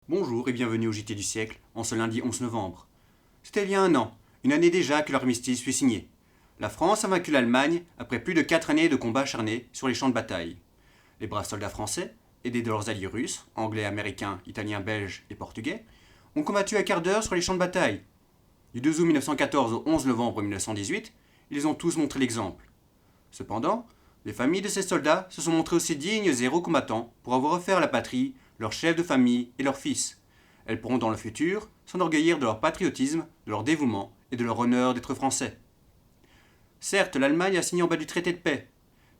Bonjour et bienvenue au JT du siècle, en ce lundi 11 novembre. C'était il y a un an, une année déjà que l'armistice fut signé. La France a vaincu l'Allemagne après plus de 4 années de combats acharnés sur les champs de bataille. Les braves soldats français, aidés de leurs alliés russes, anglais, américains, italiens, belges et portugais, ont combattu à quart d'heure sur les champs de bataille. Du 2 août 1914 au 11 novembre 1918, ils ont tous montré l'exemple. Cependant, les familles de ces soldats se sont montrées aussi dignes et héros combattants pour avoir offert à la patrie leurs chefs de famille et leurs fils. Elles pourront dans le futur s'enorgueillir de leur patriotisme, de leur dévouement et de leur honneur d'être français. Certes, l'Allemagne a signé en bas du traité de paix,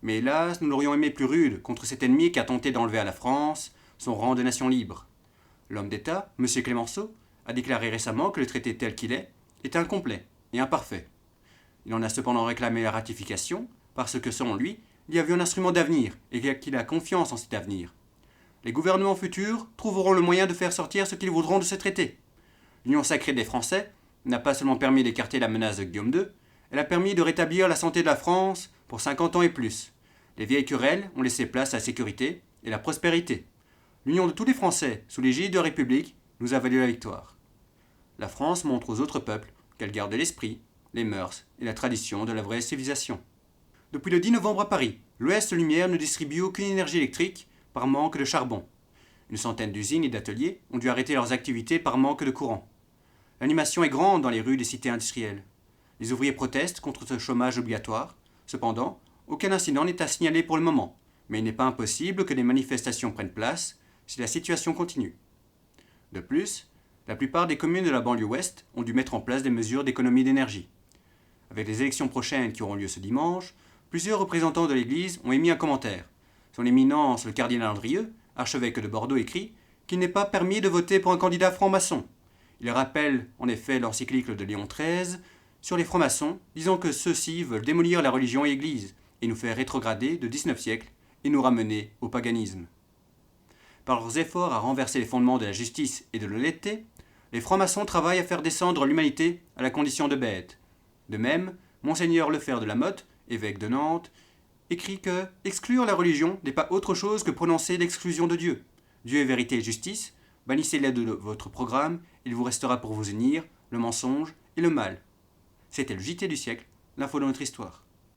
mais hélas, nous l'aurions aimé plus rude contre cet ennemi qui a tenté d'enlever à la France son rang de nation libre. L'homme d'État, M. Clémenceau, a déclaré récemment que le traité tel qu'il est incomplet et imparfait. Il en a cependant réclamé la ratification parce que, selon lui, il y avait un instrument d'avenir et qu'il a confiance en cet avenir. Les gouvernements futurs trouveront le moyen de faire sortir ce qu'ils voudront de ce traité. L'Union sacrée des Français n'a pas seulement permis d'écarter la menace de Guillaume II, elle a permis de rétablir la santé de la France pour 50 ans et plus. Les vieilles querelles ont laissé place à la sécurité et la prospérité. L'union de tous les Français, sous l'égide de la République, nous a valu la victoire. La France montre aux autres peuples qu'elle garde l'esprit, les mœurs et la tradition de la vraie civilisation. Depuis le 10 novembre à Paris, l'Ouest Lumière ne distribue aucune énergie électrique par manque de charbon. Une centaine d'usines et d'ateliers ont dû arrêter leurs activités par manque de courant. L'animation est grande dans les rues des cités industrielles. Les ouvriers protestent contre ce chômage obligatoire. Cependant, aucun incident n'est à signaler pour le moment, mais il n'est pas impossible que des manifestations prennent place si la situation continue. De plus, la plupart des communes de la banlieue ouest ont dû mettre en place des mesures d'économie d'énergie. Avec les élections prochaines qui auront lieu ce dimanche, plusieurs représentants de l'Église ont émis un commentaire. Son éminence, le cardinal Andrieux, archevêque de Bordeaux, écrit qu'il n'est pas permis de voter pour un candidat franc-maçon. Il rappelle en effet l'encyclique de Léon XIII sur les francs-maçons, disant que ceux-ci veulent démolir la religion et l'Église et nous faire rétrograder de 19 siècles et nous ramener au paganisme. Par leurs efforts à renverser les fondements de la justice et de l'honnêteté, les francs-maçons travaillent à faire descendre l'humanité à la condition de bête. De même, Monseigneur Lefer de la Motte, évêque de Nantes, écrit que exclure la religion n'est pas autre chose que prononcer l'exclusion de Dieu. Dieu est vérité et justice, bannissez-les de votre programme, il vous restera pour vous unir le mensonge et le mal. C'était le JT du siècle, l'info de notre histoire.